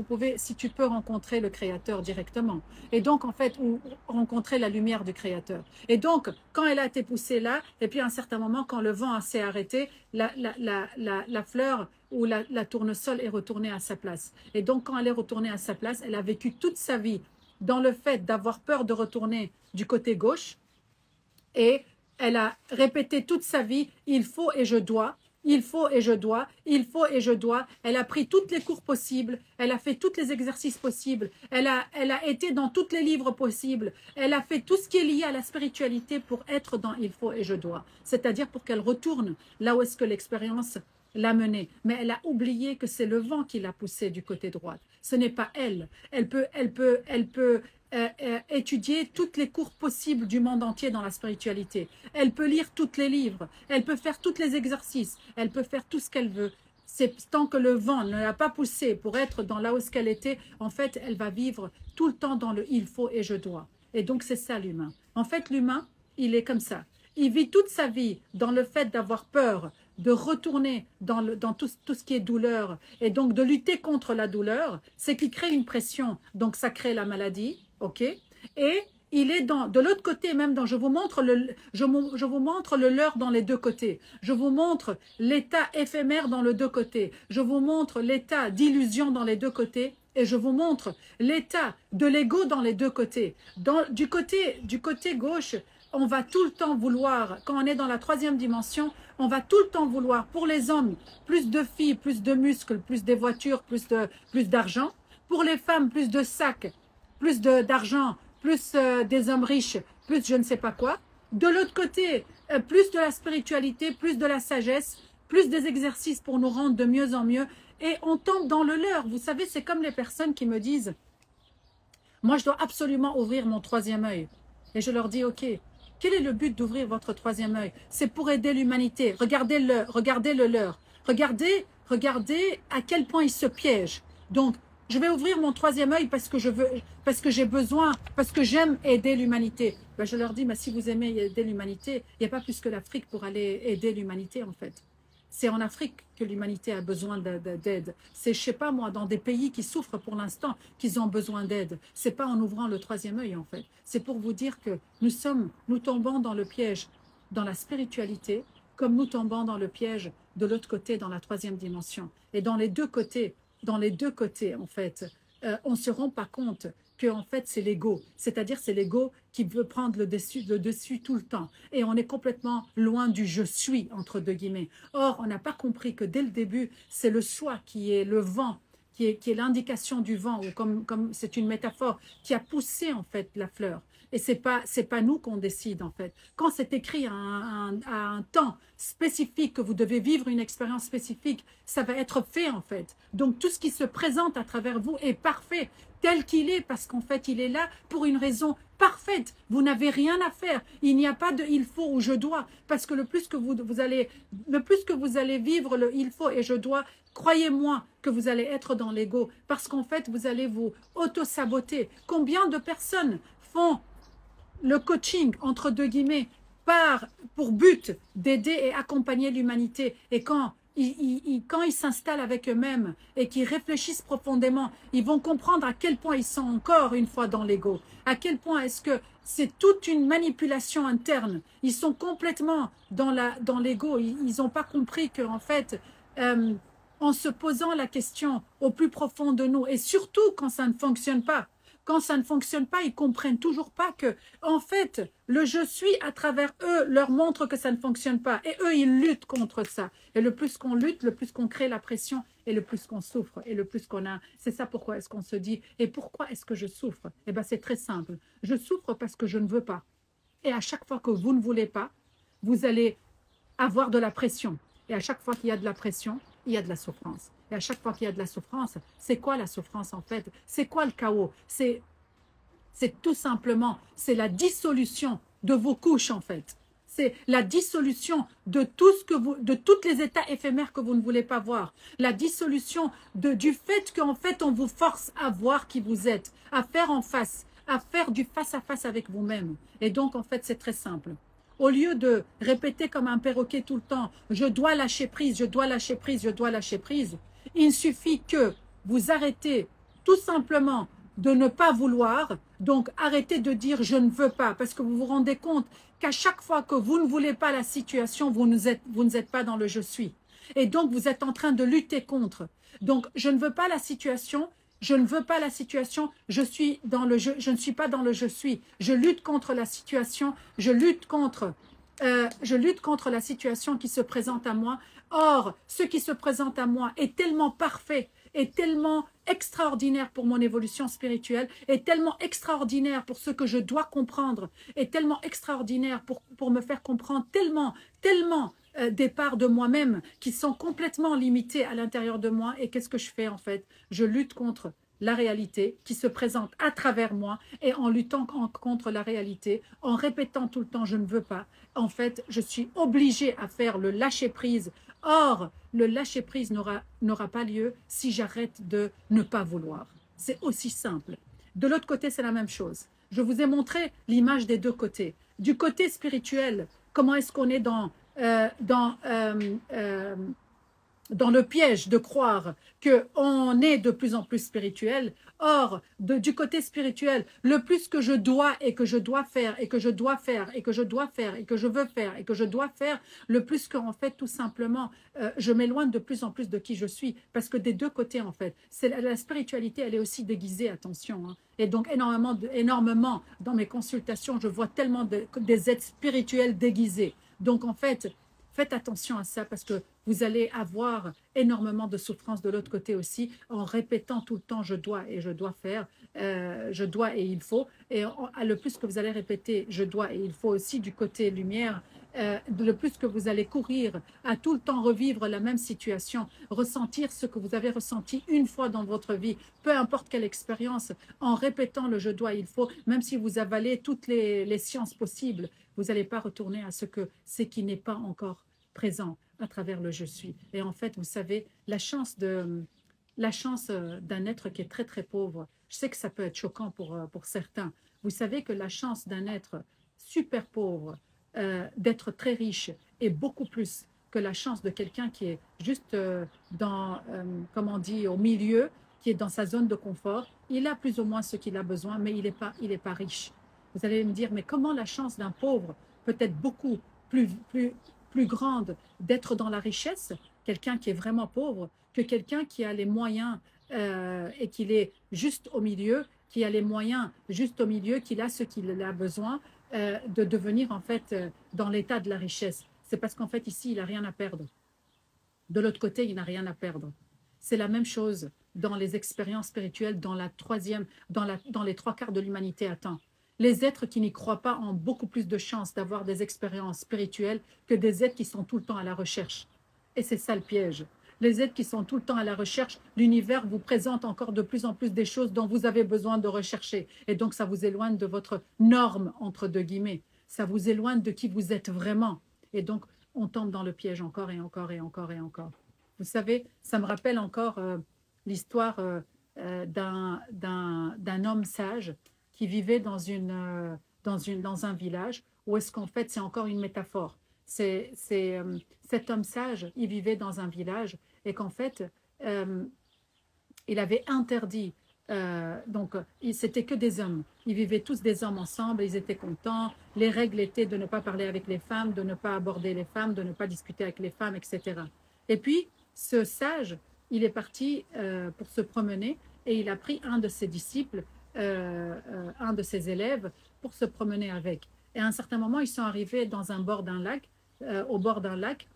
tu peux rencontrer le Créateur directement? Et donc, en fait, ou rencontrer la lumière du Créateur. Et donc, quand elle a été poussée là, et puis à un certain moment, quand le vent s'est arrêté, la fleur ou la tournesol est retournée à sa place. Et donc, quand elle est retournée à sa place, elle a vécu toute sa vie dans le fait d'avoir peur de retourner du côté gauche. Et elle a répété toute sa vie: il faut et je dois. Il faut et je dois, il faut et je dois. Elle a pris toutes les cours possibles, elle a fait tous les exercices possibles, elle a été dans tous les livres possibles, elle a fait tout ce qui est lié à la spiritualité pour être dans il faut et je dois. C'est-à-dire pour qu'elle retourne là où est-ce que l'expérience l'a menée. Mais elle a oublié que c'est le vent qui l'a poussée du côté droit. Ce n'est pas elle. Elle peut étudier toutes les cours possibles du monde entier dans la spiritualité. Elle peut lire tous les livres, elle peut faire tous les exercices, elle peut faire tout ce qu'elle veut. C'est tant que le vent ne l'a pas poussée pour être dans là où ce qu'elle était, en fait, elle va vivre tout le temps dans le il faut et je dois. Et donc, c'est ça l'humain. En fait, l'humain, il est comme ça. Il vit toute sa vie dans le fait d'avoir peur, de retourner dans tout ce qui est douleur, et donc de lutter contre la douleur, c'est qui crée une pression, donc ça crée la maladie, ok? Et il est de l'autre côté même, je vous montre le leurre dans les deux côtés, je vous montre l'état éphémère dans les deux côtés, je vous montre l'état d'illusion dans les deux côtés, et je vous montre l'état de l'ego dans les deux côtés. Du côté gauche, on va tout le temps vouloir, quand on est dans la troisième dimension, on va tout le temps vouloir, pour les hommes, plus de filles, plus de muscles, plus des voitures, plus d'argent. Pour les femmes, plus de sacs, plus d'argent, plus des hommes riches, plus je ne sais pas quoi. De l'autre côté, plus de la spiritualité, plus de la sagesse, plus des exercices pour nous rendre de mieux en mieux. Et on tombe dans le leurre. Vous savez, c'est comme les personnes qui me disent « Moi, je dois absolument ouvrir mon troisième œil. » Et je leur dis « Ok, quel est le but d'ouvrir votre troisième œil? C'est pour aider l'humanité. Regardez le leur. Regardez à quel point ils se piègent. Donc, je vais ouvrir mon troisième œil parce que j'ai besoin, parce que j'aime aider l'humanité. » Ben, je leur dis, si vous aimez aider l'humanité, il n'y a pas plus que l'Afrique pour aller aider l'humanité en fait. C'est en Afrique que l'humanité a besoin d'aide. C'est, je sais pas moi, dans des pays qui souffrent pour l'instant, qu'ils ont besoin d'aide. C'est pas en ouvrant le troisième œil en fait. C'est pour vous dire que nous tombons dans le piège dans la spiritualité, comme nous tombons dans le piège de l'autre côté, dans la troisième dimension. Et dans les deux côtés, en fait, on ne se rend pas compte que en fait c'est l'ego, c'est-à-dire c'est l'ego qui veut prendre le dessus tout le temps, et on est complètement loin du je suis entre deux guillemets. Or on n'a pas compris que dès le début c'est le soi qui est le vent, qui est l'indication du vent, ou comme c'est une métaphore qui a poussé en fait la fleur. Et c'est pas nous qu'on décide en fait. Quand c'est écrit à un temps spécifique, que vous devez vivre une expérience spécifique, ça va être fait en fait. Donc tout ce qui se présente à travers vous est parfait, tel qu'il est, parce qu'en fait il est là pour une raison parfaite. Vous n'avez rien à faire. Il n'y a pas de il faut ou je dois, parce que le plus que vous allez vivre le il faut et je dois, croyez-moi que vous allez être dans l'ego, parce qu'en fait vous allez vous auto-saboter. Combien de personnes font le coaching, entre deux guillemets, pour but d'aider et accompagner l'humanité, et quand ils s'installent avec eux-mêmes et qu'ils réfléchissent profondément, ils vont comprendre à quel point ils sont encore une fois dans l'ego, à quel point est-ce que c'est toute une manipulation interne. Ils sont complètement dans l'ego, ils n'ont pas compris qu'en fait, en se posant la question au plus profond de nous, et surtout quand ça ne fonctionne pas, ils comprennent toujours pas que, en fait, le je suis à travers eux leur montre que ça ne fonctionne pas. Et eux, ils luttent contre ça. Et le plus qu'on lutte, le plus qu'on crée la pression, et le plus qu'on souffre, et le plus qu'on a. C'est ça pourquoi est-ce qu'on se dit, et pourquoi est-ce que je souffre? Eh bien, c'est très simple. Je souffre parce que je ne veux pas. Et à chaque fois que vous ne voulez pas, vous allez avoir de la pression. Et à chaque fois qu'il y a de la pression, il y a de la souffrance. Et à chaque fois qu'il y a de la souffrance, c'est quoi la souffrance en fait? C'est quoi le chaos? C'est tout simplement, c'est la dissolution de vos couches en fait. C'est la dissolution de de tous les états éphémères que vous ne voulez pas voir. La dissolution du fait qu'en fait on vous force à voir qui vous êtes, à faire en face, à faire du face à face avec vous-même. Et donc en fait c'est très simple. Au lieu de répéter comme un perroquet tout le temps, je dois lâcher prise, je dois lâcher prise, je dois lâcher prise, il suffit que vous arrêtez tout simplement de ne pas vouloir, donc arrêtez de dire je ne veux pas, parce que vous vous rendez compte qu'à chaque fois que vous ne voulez pas la situation, vous n'êtes pas dans le je suis. Et donc vous êtes en train de lutter contre. Donc je ne veux pas la situation, je ne veux pas la situation, je suis dans le je ne suis pas dans le je suis. Je lutte contre la situation, je lutte contre la situation qui se présente à moi. Or, ce qui se présente à moi est tellement parfait, est tellement extraordinaire pour mon évolution spirituelle, est tellement extraordinaire pour ce que je dois comprendre, est tellement extraordinaire pour me faire comprendre tellement des parts de moi-même qui sont complètement limitées à l'intérieur de moi. Et qu'est-ce que je fais en fait? Je lutte contre la réalité qui se présente à travers moi, et en luttant contre la réalité, en répétant tout le temps je ne veux pas, en fait je suis obligée à faire le lâcher-prise. Or, le lâcher-prise n'aura pas lieu si j'arrête de ne pas vouloir. C'est aussi simple. De l'autre côté, c'est la même chose. Je vous ai montré l'image des deux côtés. Du côté spirituel, comment est-ce qu'on est dans le piège de croire qu'on est de plus en plus spirituel. Or, du côté spirituel, le plus que je dois et que je dois faire et que je dois faire et que je dois faire et que je veux faire et que je dois faire, le plus qu'en fait, tout simplement, je m'éloigne de plus en plus de qui je suis. Parce que des deux côtés, en fait, la spiritualité, elle est aussi déguisée, attention. Hein. Et donc, énormément, dans mes consultations, je vois tellement des êtres spirituels déguisés. Donc, en fait, faites attention à ça parce que vous allez avoir énormément de souffrance de l'autre côté aussi en répétant tout le temps je dois et je dois faire, je dois et il faut. Et le plus que vous allez répéter je dois et il faut aussi du côté lumière, le plus que vous allez courir à tout le temps revivre la même situation, ressentir ce que vous avez ressenti une fois dans votre vie, peu importe quelle expérience, en répétant le je dois et il faut, même si vous avalez toutes les sciences possibles, vous n'allez pas retourner à ce que c'est qui n'est pas encore présent à travers le je suis. Et en fait, vous savez, la chance d'un être qui est très très pauvre, je sais que ça peut être choquant pour certains, vous savez que la chance d'un être super pauvre, d'être très riche est beaucoup plus que la chance de quelqu'un qui est juste comme on dit, au milieu, qui est dans sa zone de confort. Il a plus ou moins ce qu'il a besoin, mais il est pas riche. Vous allez me dire, mais comment la chance d'un pauvre peut être beaucoup plus grande d'être dans la richesse, quelqu'un qui est vraiment pauvre, que quelqu'un qui a les moyens et qu'il est juste au milieu, qui a les moyens juste au milieu, qu'il a ce qu'il a besoin de devenir en fait dans l'état de la richesse. C'est parce qu'en fait ici, il n'a rien à perdre. De l'autre côté, il n'a rien à perdre. C'est la même chose dans les expériences spirituelles, dans les trois quarts de l'humanité atteint. Les êtres qui n'y croient pas ont beaucoup plus de chances d'avoir des expériences spirituelles que des êtres qui sont tout le temps à la recherche. Et c'est ça le piège. Les êtres qui sont tout le temps à la recherche, l'univers vous présente encore de plus en plus des choses dont vous avez besoin de rechercher. Et donc, ça vous éloigne de votre norme, entre deux guillemets. Ça vous éloigne de qui vous êtes vraiment. Et donc, on tombe dans le piège encore et encore et encore et encore. Vous savez, ça me rappelle encore l'histoire d'un homme sage qui vivait dans un village où est-ce qu'en fait, c'est encore une métaphore. Cet homme sage, il vivait dans un village et qu'en fait, euh, il avait interdit, donc c'était que des hommes. Ils vivaient tous des hommes ensemble, ils étaient contents. Les règles étaient de ne pas parler avec les femmes, de ne pas aborder les femmes, de ne pas discuter avec les femmes, etc. Et puis, ce sage, il est parti pour se promener et il a pris un de ses disciples, un de ses élèves, pour se promener avec. Et à un certain moment, ils sont arrivés dans un bord d'un lac, au bord d'un lac,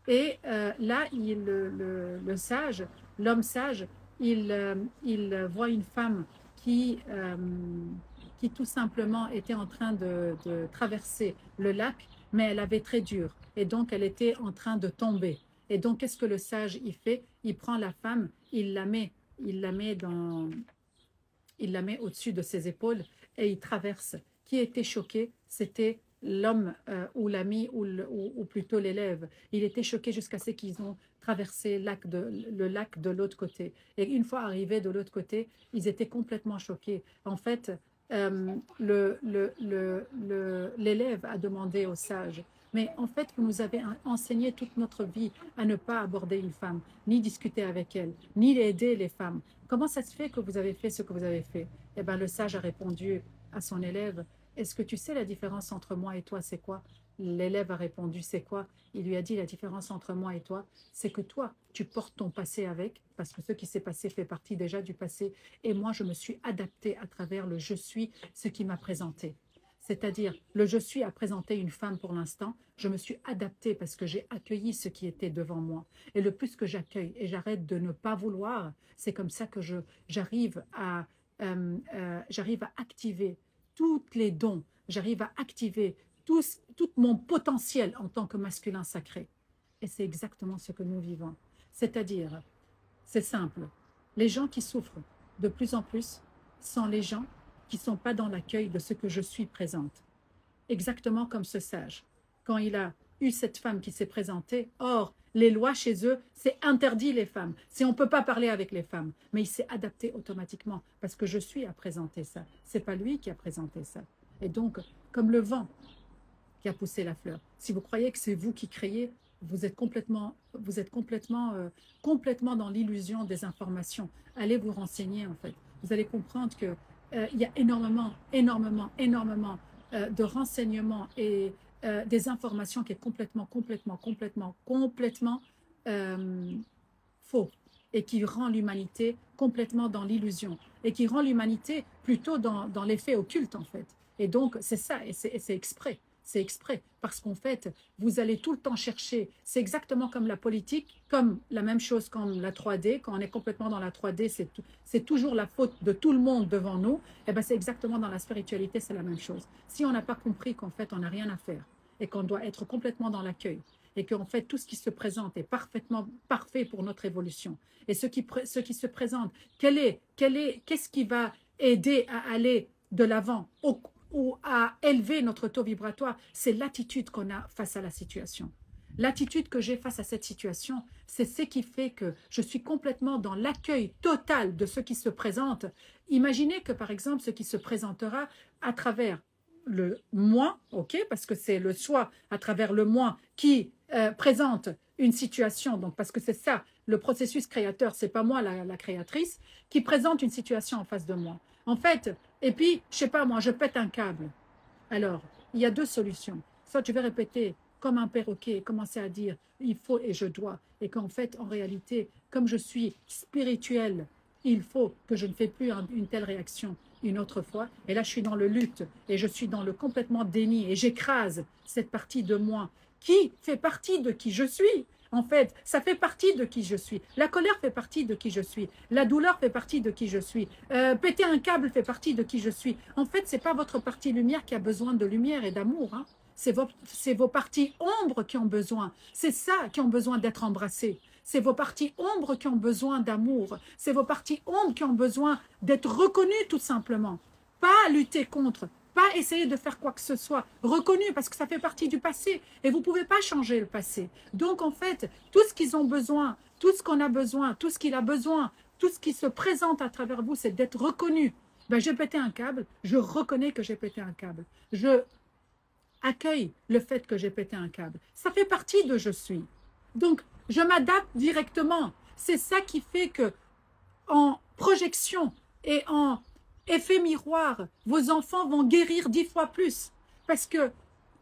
et là, le sage, l'homme sage, il voit une femme qui tout simplement était en train de traverser le lac, mais elle avait très dur. Et donc, elle était en train de tomber. Et donc, qu'est-ce que le sage il fait? Il prend la femme, il la met au-dessus de ses épaules et il traverse. Qui était choqué? C'était l'homme ou l'ami ou plutôt l'élève. Il était choqué jusqu'à ce qu'ils ont traversé le lac de l'autre côté. Et une fois arrivés de l'autre côté, ils étaient complètement choqués. En fait, l'élève a demandé au sage, mais en fait, vous nous avez enseigné toute notre vie à ne pas aborder une femme, ni discuter avec elle, ni aider les femmes. Comment ça se fait que vous avez fait ce que vous avez fait? Eh bien, le sage a répondu à son élève, est-ce que tu sais la différence entre moi et toi, c'est quoi? L'élève a répondu, c'est quoi? Il lui a dit, la différence entre moi et toi, c'est que toi, tu portes ton passé avec, parce que ce qui s'est passé fait partie déjà du passé, et moi, je me suis adaptée à travers le je suis, ce qui m'a présenté. C'est-à-dire, le je suis a présenté une femme pour l'instant, je me suis adaptée parce que j'ai accueilli ce qui était devant moi. Et le plus que j'accueille et j'arrête de ne pas vouloir, c'est comme ça que j'arrive à activer tous les dons, j'arrive à activer tout mon potentiel en tant que masculin sacré. Et c'est exactement ce que nous vivons. C'est-à-dire, c'est simple, les gens qui souffrent de plus en plus sont les gens qui ne sont pas dans l'accueil de ce que je suis présente. Exactement comme ce sage. Quand il a eu cette femme qui s'est présentée, or, les lois chez eux, c'est interdit les femmes. On ne peut pas parler avec les femmes. Mais il s'est adapté automatiquement parce que je suis à présenter ça. Ce n'est pas lui qui a présenté ça. Et donc, comme le vent qui a poussé la fleur, si vous croyez que c'est vous qui créez, complètement dans l'illusion des informations. Allez vous renseigner en fait. Vous allez comprendre que il y a énormément de renseignements et des informations qui est complètement faux et qui rend l'humanité complètement dans l'illusion et qui rend l'humanité plutôt dans l'effet occulte en fait. Et donc c'est ça et c'est exprès. C'est exprès, parce qu'en fait, vous allez tout le temps chercher, c'est exactement comme la politique, comme la même chose comme la 3D, quand on est complètement dans la 3D, c'est toujours la faute de tout le monde devant nous, et bien c'est exactement dans la spiritualité, c'est la même chose. Si on n'a pas compris qu'en fait, on n'a rien à faire, et qu'on doit être complètement dans l'accueil, et qu'en fait, tout ce qui se présente est parfaitement parfait pour notre évolution, et ce qui se présente, qu'est-ce qui va aider à aller de l'avant ou à élever notre taux vibratoire, c'est l'attitude qu'on a face à la situation. L'attitude que j'ai face à cette situation, c'est ce qui fait que je suis complètement dans l'accueil total de ce qui se présente. Imaginez que, par exemple, ce qui se présentera à travers le moi, ok, parce que c'est le soi à travers le moi qui présente une situation, donc parce que c'est ça, le processus créateur, c'est pas moi la créatrice, qui présente une situation en face de moi. En fait, et puis, je sais pas moi, je pète un câble. Alors, il y a deux solutions. Soit je vais répéter comme un perroquet, commencer à dire il faut et je dois, et qu'en fait, en réalité, comme je suis spirituelle, il faut que je ne fais plus une telle réaction une autre fois. Et là, je suis dans le lutte et je suis dans le complètement déni et j'écrase cette partie de moi qui fait partie de qui je suis. En fait, ça fait partie de qui je suis. La colère fait partie de qui je suis. La douleur fait partie de qui je suis. Péter un câble fait partie de qui je suis. En fait, ce n'est pas votre partie lumière qui a besoin de lumière et d'amour. Hein. C'est vos parties ombres qui ont besoin. C'est ça qui ont besoin d'être embrassées. C'est vos parties ombres qui ont besoin d'amour. C'est vos parties ombres qui ont besoin d'être reconnues tout simplement. Pas lutter contre. Pas essayer de faire quoi que ce soit, reconnu parce que ça fait partie du passé et vous ne pouvez pas changer le passé. Donc en fait, tout ce qu'ils ont besoin, tout ce qu'on a besoin, tout ce qu'il a besoin, tout ce qui se présente à travers vous, c'est d'être reconnu. Ben, j'ai pété un câble, je reconnais que j'ai pété un câble. Je accueille le fait que j'ai pété un câble. Ça fait partie de je suis. Donc je m'adapte directement. C'est ça qui fait que en projection et en effet miroir, vos enfants vont guérir 10 fois plus. Parce que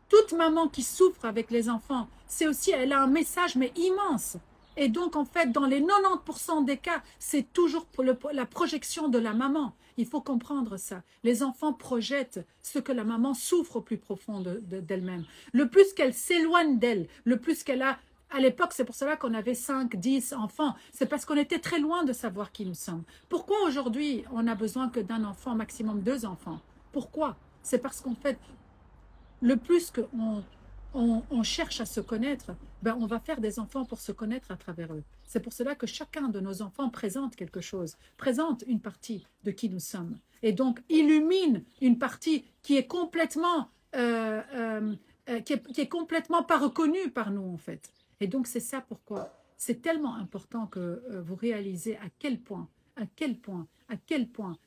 toute maman qui souffre avec les enfants, c'est aussi, elle a un message mais immense. Et donc, en fait, dans les 90% des cas, c'est toujours pour la projection de la maman. Il faut comprendre ça. Les enfants projettent ce que la maman souffre au plus profond d'elle-même. Le plus qu'elle s'éloigne d'elle, le plus qu'elle a... À l'époque, c'est pour cela qu'on avait 5, 10 enfants. C'est parce qu'on était très loin de savoir qui nous sommes. Pourquoi aujourd'hui, on a besoin que d'un enfant, maximum 2 enfants? Pourquoi? C'est parce qu'en fait, le plus qu'on cherche à se connaître, ben on va faire des enfants pour se connaître à travers eux. C'est pour cela que chacun de nos enfants présente quelque chose, présente une partie de qui nous sommes. Et donc, illumine une partie qui est complètement, qui est complètement pas reconnue par nous, en fait. Et donc, c'est ça pourquoi c'est tellement important que vous réalisez à quel point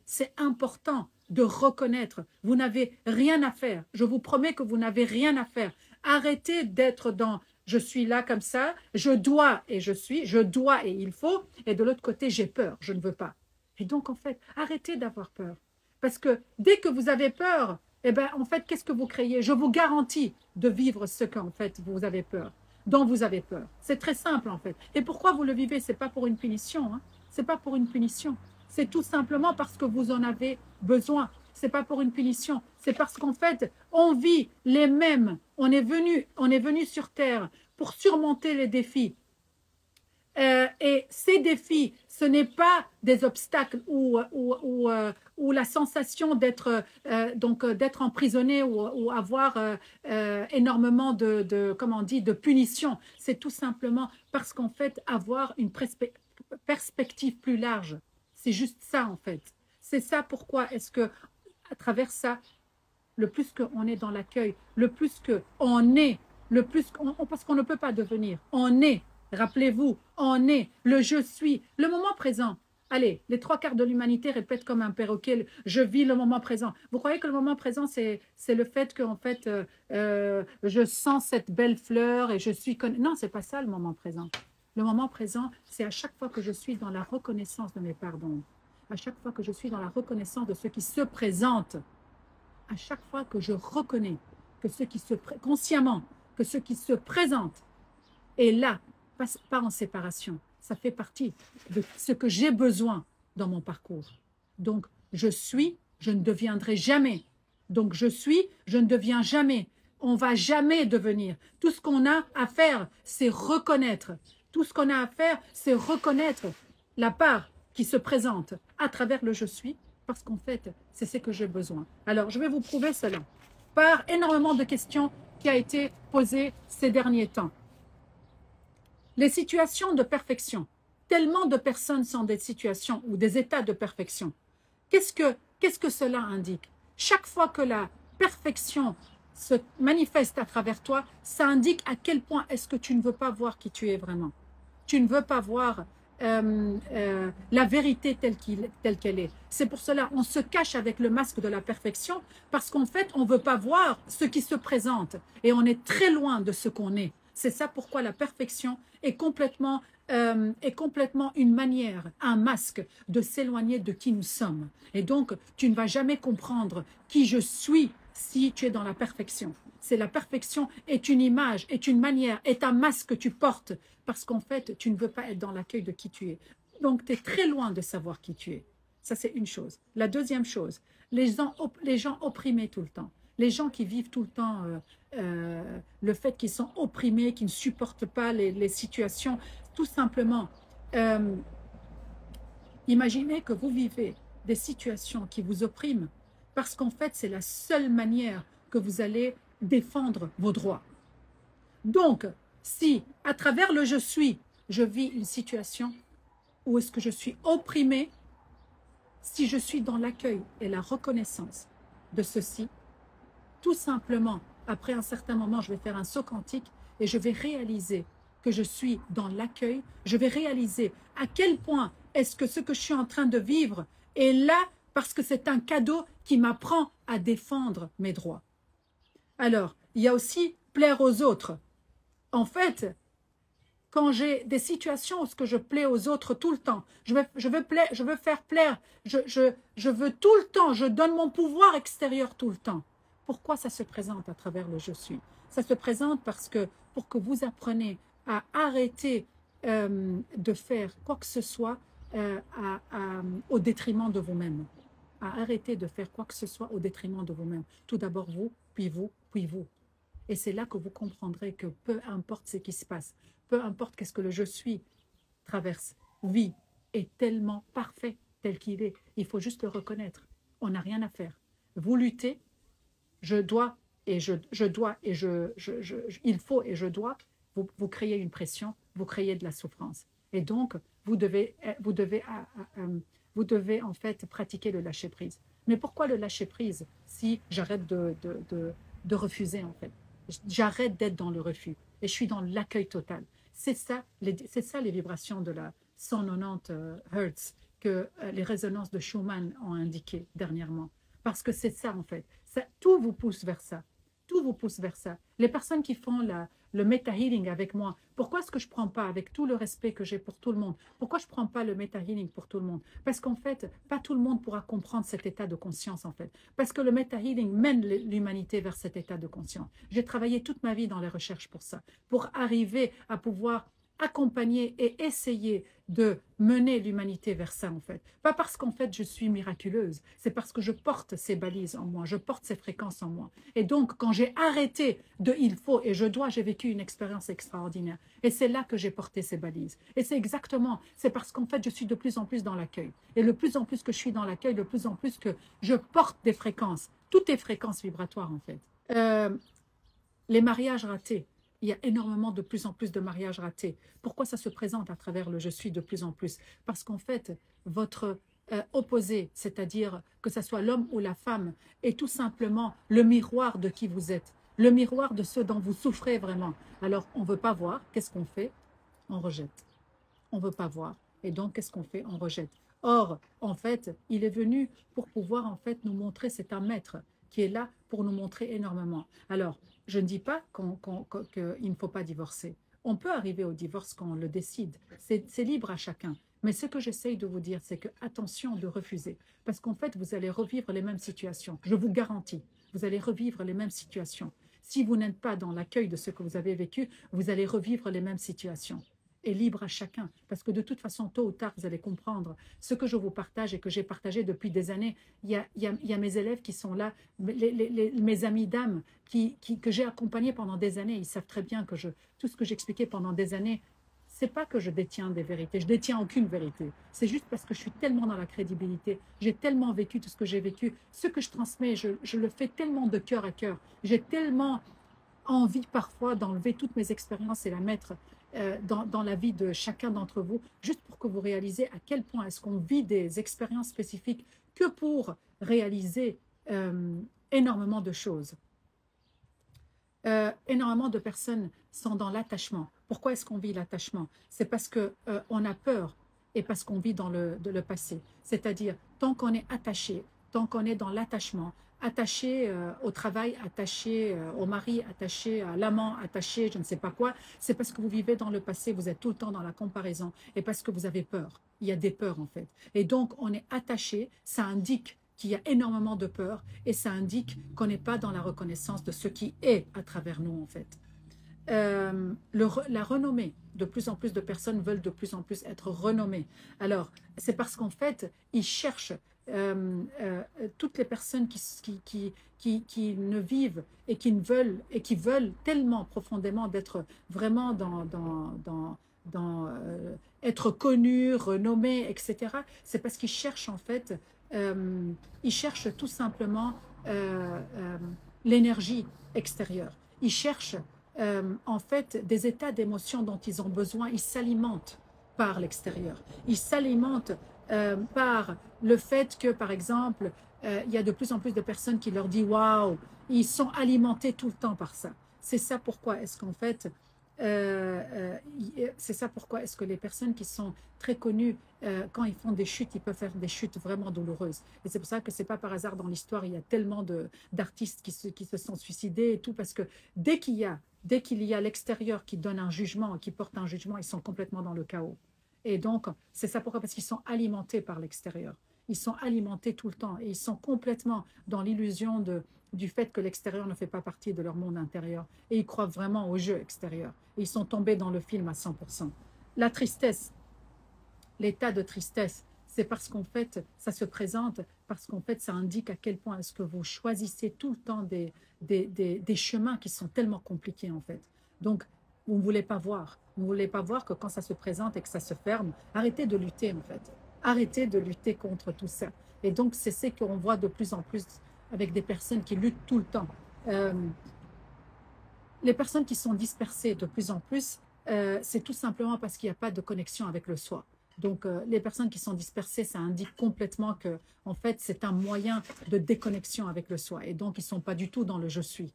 c'est important de reconnaître. Vous n'avez rien à faire. Je vous promets que vous n'avez rien à faire. Arrêtez d'être dans « je suis là comme ça, je dois et je suis, je dois et il faut » et de l'autre côté « j'ai peur, je ne veux pas ». Et donc, en fait, arrêtez d'avoir peur. Parce que dès que vous avez peur, eh ben, en fait, qu'est-ce que vous créez? Je vous garantis de vivre ce qu'en fait vous avez peur, dont vous avez peur. C'est très simple en fait. Et pourquoi vous le vivez? Ce n'est pas pour une punition. Hein. Ce n'est pas pour une punition. C'est tout simplement parce que vous en avez besoin. Ce n'est pas pour une punition. C'est parce qu'en fait, on vit les mêmes. On est venu sur Terre pour surmonter les défis. Et ces défis, ce n'est pas des obstacles ou la sensation d'être d'être emprisonné ou avoir énormément de punition. C'est tout simplement parce qu'en fait, avoir une perspective plus large. C'est juste ça en fait. C'est ça pourquoi est-ce que à travers ça, le plus qu'on est dans l'accueil, le plus qu'on est, parce qu'on ne peut pas devenir, on est. Rappelez-vous, on est, le je suis, le moment présent. Allez, les trois quarts de l'humanité répètent comme un perroquet, je vis le moment présent. Vous croyez que le moment présent, c'est le fait que en fait, je sens cette belle fleur et je suis... Non, c'est pas ça le moment présent. Le moment présent, c'est à chaque fois que je suis dans la reconnaissance de mes pardons, à chaque fois que je suis dans la reconnaissance de ce qui se présente, à chaque fois que je reconnais que ce qui se consciemment, que ce qui se présente est là, pas en séparation. Ça fait partie de ce que j'ai besoin dans mon parcours. Donc, je suis, je ne deviendrai jamais. Donc, je suis, je ne deviens jamais. On ne va jamais devenir. Tout ce qu'on a à faire, c'est reconnaître. Tout ce qu'on a à faire, c'est reconnaître la part qui se présente à travers le « je suis », parce qu'en fait, c'est ce que j'ai besoin. Alors, je vais vous prouver cela par énormément de questions qui ont été posées ces derniers temps. Les situations de perfection. Tellement de personnes sont des situations ou des états de perfection. Qu'est-ce que cela indique? Chaque fois que la perfection se manifeste à travers toi, ça indique à quel point est-ce que tu ne veux pas voir qui tu es vraiment. Tu ne veux pas voir la vérité telle qu'elle est. C'est pour cela on se cache avec le masque de la perfection parce qu'en fait, on ne veut pas voir ce qui se présente et on est très loin de ce qu'on est. C'est ça pourquoi la perfection est complètement une manière, un masque de s'éloigner de qui nous sommes. Et donc, tu ne vas jamais comprendre qui je suis si tu es dans la perfection. C'est la perfection est une image, est une manière, est un masque que tu portes parce qu'en fait, tu ne veux pas être dans l'accueil de qui tu es. Donc, tu es très loin de savoir qui tu es. Ça, c'est une chose. La deuxième chose, les gens opprimés tout le temps. Les gens qui vivent tout le temps le fait qu'ils sont opprimés, qu'ils ne supportent pas les situations, tout simplement, imaginez que vous vivez des situations qui vous oppriment parce qu'en fait, c'est la seule manière que vous allez défendre vos droits. Donc, si à travers le « je suis », je vis une situation où est-ce que je suis opprimé, si je suis dans l'accueil et la reconnaissance de ceci, tout simplement, après un certain moment, je vais faire un saut quantique et je vais réaliser que je suis dans l'accueil, je vais réaliser à quel point est-ce que ce que je suis en train de vivre est là parce que c'est un cadeau qui m'apprend à défendre mes droits. Alors, il y a aussi plaire aux autres. En fait, quand j'ai des situations où je plais aux autres tout le temps, je veux faire plaire, je veux tout le temps, je donne mon pouvoir extérieur tout le temps. Pourquoi ça se présente à travers le « je suis » ? Ça se présente parce que pour que vous appreniez à arrêter de faire quoi que ce soit au détriment de vous-même. À arrêter de faire quoi que ce soit au détriment de vous-même. Tout d'abord vous, puis vous, puis vous. Et c'est là que vous comprendrez que peu importe ce qui se passe, peu importe qu'est-ce que le « je suis » traverse, vit, est tellement parfait tel qu'il est. Il faut juste le reconnaître. On n'a rien à faire. Vous luttez, je dois et il faut et je dois, vous créez une pression, vous créez de la souffrance. Et donc, vous devez en fait pratiquer le lâcher-prise. Mais pourquoi le lâcher-prise si j'arrête de refuser en fait? J'arrête d'être dans le refus et je suis dans l'accueil total. C'est ça les vibrations de la 190 Hertz que les résonances de Schumann ont indiqué dernièrement. Parce que c'est ça en fait. Tout vous pousse vers ça. Tout vous pousse vers ça. Les personnes qui font le Meta-Healing avec moi, pourquoi est-ce que je ne prends pas, avec tout le respect que j'ai pour tout le monde, pourquoi je ne prends pas le Meta-Healing pour tout le monde? Parce qu'en fait, pas tout le monde pourra comprendre cet état de conscience en fait. Parce que le Meta-Healing mène l'humanité vers cet état de conscience. J'ai travaillé toute ma vie dans les recherches pour ça, pour arriver à pouvoir accompagner et essayer de mener l'humanité vers ça en fait. Pas parce qu'en fait je suis miraculeuse, c'est parce que je porte ces balises en moi, je porte ces fréquences en moi. Et donc quand j'ai arrêté de il faut et je dois, j'ai vécu une expérience extraordinaire. Et c'est là que j'ai porté ces balises. Et c'est parce qu'en fait je suis de plus en plus dans l'accueil. Et le plus en plus que je suis dans l'accueil, de plus en plus que je porte des fréquences, toutes les fréquences vibratoires en fait. Les mariages ratés. Il y a énormément de plus en plus de mariages ratés. Pourquoi ça se présente à travers le « je suis » de plus en plus? Parce qu'en fait, votre opposé, c'est-à-dire que ce soit l'homme ou la femme, est tout simplement le miroir de qui vous êtes, le miroir de ce dont vous souffrez vraiment. Alors, on ne veut pas voir. Qu'est-ce qu'on fait? On rejette. On ne veut pas voir. Et donc, qu'est-ce qu'on fait? On rejette. Or, en fait, il est venu pour pouvoir en fait nous montrer, c'est un maître qui est là pour nous montrer énormément. Alors, je ne dis pas qu'il ne faut pas divorcer. On peut arriver au divorce quand on le décide. C'est libre à chacun. Mais ce que j'essaye de vous dire, c'est que attention de refuser. Parce qu'en fait, vous allez revivre les mêmes situations. Je vous garantis, vous allez revivre les mêmes situations. Si vous n'êtes pas dans l'accueil de ce que vous avez vécu, vous allez revivre les mêmes situations. Et libre à chacun. Parce que de toute façon, tôt ou tard, vous allez comprendre ce que je vous partage et que j'ai partagé depuis des années. Il y a mes élèves qui sont là, mes amis d'âme que j'ai accompagnés pendant des années. Ils savent très bien que tout ce que j'expliquais pendant des années, c'est pas que je détiens des vérités, je détiens aucune vérité. C'est juste parce que je suis tellement dans la crédibilité, j'ai tellement vécu tout ce que j'ai vécu. Ce que je transmets, je le fais tellement de cœur à cœur. J'ai tellement envie parfois d'enlever toutes mes expériences et la mettre dans la vie de chacun d'entre vous, juste pour que vous réalisez à quel point est-ce qu'on vit des expériences spécifiques que pour réaliser énormément de choses. Énormément de personnes sont dans l'attachement. Pourquoi est-ce qu'on vit l'attachement? C'est parce qu'on a peur et parce qu'on vit dans le passé. C'est-à-dire, tant qu'on est attaché, tant qu'on est dans l'attachement, attaché au travail, attaché au mari, attaché à l'amant, attaché je ne sais pas quoi, c'est parce que vous vivez dans le passé, vous êtes tout le temps dans la comparaison et parce que vous avez peur. Il y a des peurs en fait. Et donc, on est attaché, ça indique qu'il y a énormément de peur et ça indique qu'on n'est pas dans la reconnaissance de ce qui est à travers nous en fait. La renommée, de plus en plus de personnes veulent de plus en plus être renommées. Alors, c'est parce qu'en fait, ils cherchent toutes les personnes qui ne vivent et qui veulent tellement profondément d'être vraiment être connus, renommés, etc. C'est parce qu'ils cherchent en fait, ils cherchent tout simplement l'énergie extérieure. Ils cherchent en fait des états d'émotion dont ils ont besoin. Ils s'alimentent par l'extérieur. Ils s'alimentent par le fait que, par exemple, il y a de plus en plus de personnes qui leur disent waouh, ils sont alimentés tout le temps par ça. C'est ça pourquoi est-ce qu'en fait, c'est ça pourquoi est-ce que les personnes qui sont très connues, quand ils font des chutes, ils peuvent faire des chutes vraiment douloureuses. Et c'est pour ça que c'est pas par hasard dans l'histoire, il y a tellement d'artistes qui se sont suicidés et tout, parce que dès qu'il y a l'extérieur qui donne un jugement, qui porte un jugement, ils sont complètement dans le chaos. Et donc, c'est ça pourquoi, parce qu'ils sont alimentés par l'extérieur. Ils sont alimentés tout le temps et ils sont complètement dans l'illusion du fait que l'extérieur ne fait pas partie de leur monde intérieur. Et ils croient vraiment au jeu extérieur. Et ils sont tombés dans le film à 100%. La tristesse, l'état de tristesse, c'est parce qu'en fait, ça se présente, parce qu'en fait, ça indique à quel point est-ce que vous choisissez tout le temps des chemins qui sont tellement compliqués, en fait. Donc, vous ne voulez pas voir. Vous ne voulez pas voir que quand ça se présente et que ça se ferme, arrêtez de lutter, en fait. Arrêtez de lutter contre tout ça. Et donc, c'est ce qu'on voit de plus en plus avec des personnes qui luttent tout le temps. Les personnes qui sont dispersées de plus en plus, c'est tout simplement parce qu'il n'y a pas de connexion avec le soi. Donc, les personnes qui sont dispersées, ça indique complètement que, en fait, c'est un moyen de déconnexion avec le soi. Et donc, ils ne sont pas du tout dans le « je suis ».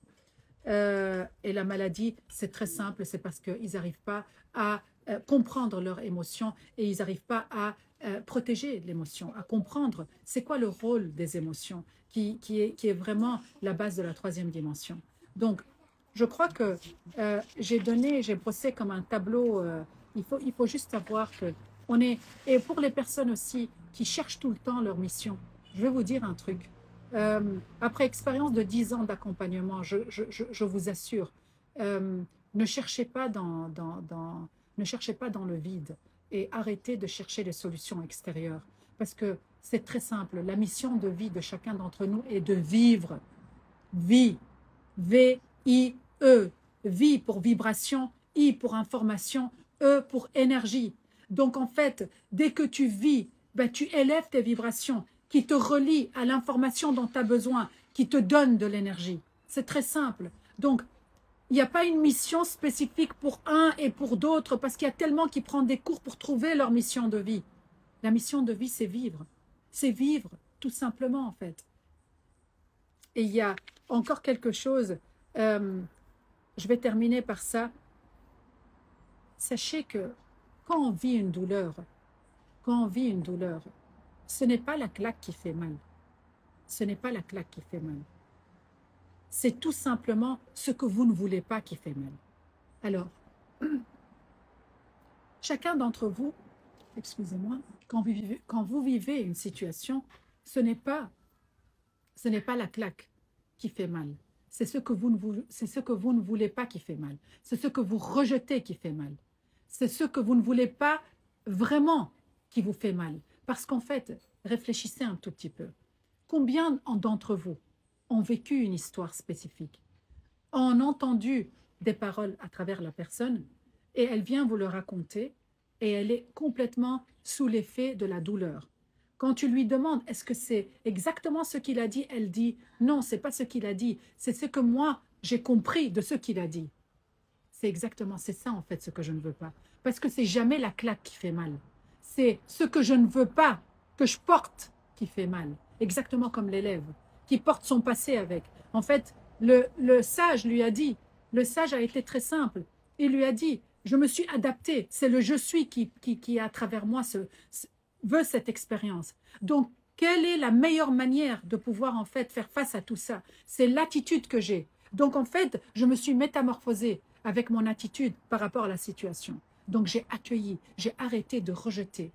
Et la maladie, c'est très simple, c'est parce qu'ils n'arrivent pas à comprendre leurs émotions et ils n'arrivent pas à protéger l'émotion, à comprendre c'est quoi le rôle des émotions qui est vraiment la base de la troisième dimension. Donc, je crois que j'ai brossé comme un tableau, il faut juste savoir que on est, et pour les personnes aussi qui cherchent tout le temps leur mission, je vais vous dire un truc. Après expérience de 10 ans d'accompagnement, je vous assure, ne cherchez pas ne cherchez pas dans le vide et arrêtez de chercher les solutions extérieures. Parce que c'est très simple, la mission de vie de chacun d'entre nous est de vivre. Vie, V-I-E, vie pour vibration, I pour information, E pour énergie. Donc en fait, dès que tu vis, ben, tu élèves tes vibrations qui te relient à l'information dont tu as besoin, qui te donne de l'énergie. C'est très simple. Donc, il n'y a pas une mission spécifique pour un et pour d'autres, parce qu'il y a tellement qui prennent des cours pour trouver leur mission de vie. La mission de vie, c'est vivre. C'est vivre, tout simplement, en fait. Et il y a encore quelque chose, je vais terminer par ça. Sachez que quand on vit une douleur, ce n'est pas la claque qui fait mal. Ce n'est pas la claque qui fait mal. C'est tout simplement ce que vous ne voulez pas qui fait mal. Alors, chacun d'entre vous, excusez-moi, quand vous vivez une situation, ce n'est pas la claque qui fait mal. C'est ce que vous ne voulez pas qui fait mal. C'est ce que vous rejetez qui fait mal. C'est ce que vous ne voulez pas vraiment qui vous fait mal. Parce qu'en fait, réfléchissez un tout petit peu. Combien d'entre vous ont vécu une histoire spécifique, ont entendu des paroles à travers la personne et elle vient vous le raconter et elle est complètement sous l'effet de la douleur. Quand tu lui demandes est-ce que c'est exactement ce qu'il a dit, elle dit non, c'est pas ce qu'il a dit, c'est ce que moi j'ai compris de ce qu'il a dit. C'est ça en fait ce que je ne veux pas. Parce que c'est jamais la claque qui fait mal. C'est ce que je ne veux pas, que je porte, qui fait mal. Exactement comme l'élève, qui porte son passé avec. En fait, le sage lui a dit, le sage a été très simple. Il lui a dit, je me suis adapté. C'est le je suis qui à travers moi, veut cette expérience. Donc, quelle est la meilleure manière de pouvoir en fait faire face à tout ça? C'est l'attitude que j'ai. Donc, en fait, je me suis métamorphosée avec mon attitude par rapport à la situation. Donc, j'ai accueilli, j'ai arrêté de rejeter.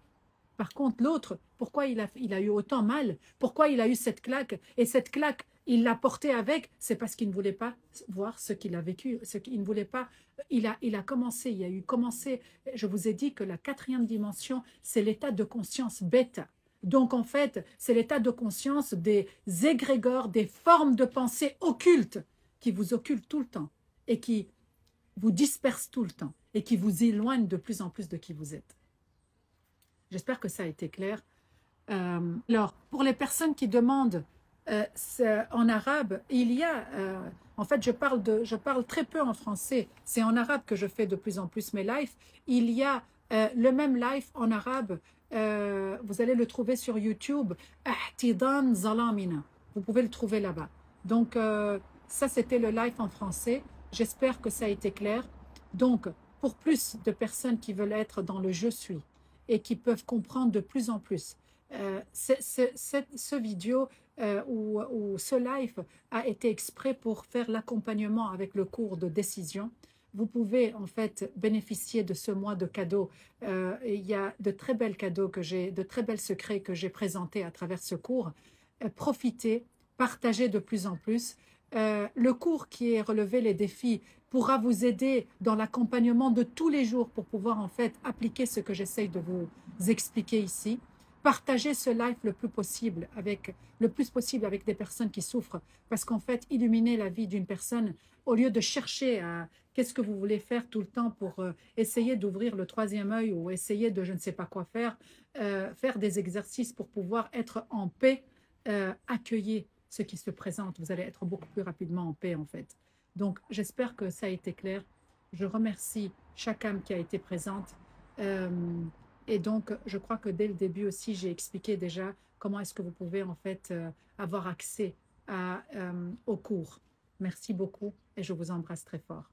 Par contre, l'autre, pourquoi il a eu autant mal? Pourquoi il a eu cette claque? Et cette claque, il l'a portée avec, c'est parce qu'il ne voulait pas voir ce qu'il a vécu, ce qu'il ne voulait pas. Il a commencé, il y a eu commencé. Je vous ai dit que la quatrième dimension, c'est l'état de conscience bêta. Donc, en fait, c'est l'état de conscience des égrégores, des formes de pensée occultes qui vous occultent tout le temps et qui vous dispersent tout le temps et qui vous éloignent de plus en plus de qui vous êtes. J'espère que ça a été clair. Alors, pour les personnes qui demandent en arabe, il y a, en fait, je parle très peu en français. C'est en arabe que je fais de plus en plus mes lives. Il y a le même live en arabe. Vous allez le trouver sur YouTube. Ahtidan Zalamina. Vous pouvez le trouver là-bas. Donc, ça, c'était le live en français. J'espère que ça a été clair. Donc, pour plus de personnes qui veulent être dans le je suis et qui peuvent comprendre de plus en plus, ce vidéo ou ce live a été exprès pour faire l'accompagnement avec le cours de décision. Vous pouvez en fait bénéficier de ce mois de cadeaux. Il y a de très belles cadeaux de très belles secrets que j'ai présentés à travers ce cours. Profitez, partagez de plus en plus. Le cours qui est relevé les défis pourra vous aider dans l'accompagnement de tous les jours pour pouvoir en fait appliquer ce que j'essaye de vous expliquer ici. Partagez ce live le plus possible avec des personnes qui souffrent, parce qu'en fait, illuminer la vie d'une personne, au lieu de chercher à qu'est-ce que vous voulez faire tout le temps pour essayer d'ouvrir le troisième œil ou essayer de je ne sais pas quoi faire, faire des exercices pour pouvoir être en paix, accueillez ce qui se présente. Vous allez être beaucoup plus rapidement en paix en fait. Donc, j'espère que ça a été clair. Je remercie chaque âme qui a été présente. Et donc, je crois que dès le début aussi, j'ai expliqué déjà comment est-ce que vous pouvez en fait avoir accès au cours. Merci beaucoup et je vous embrasse très fort.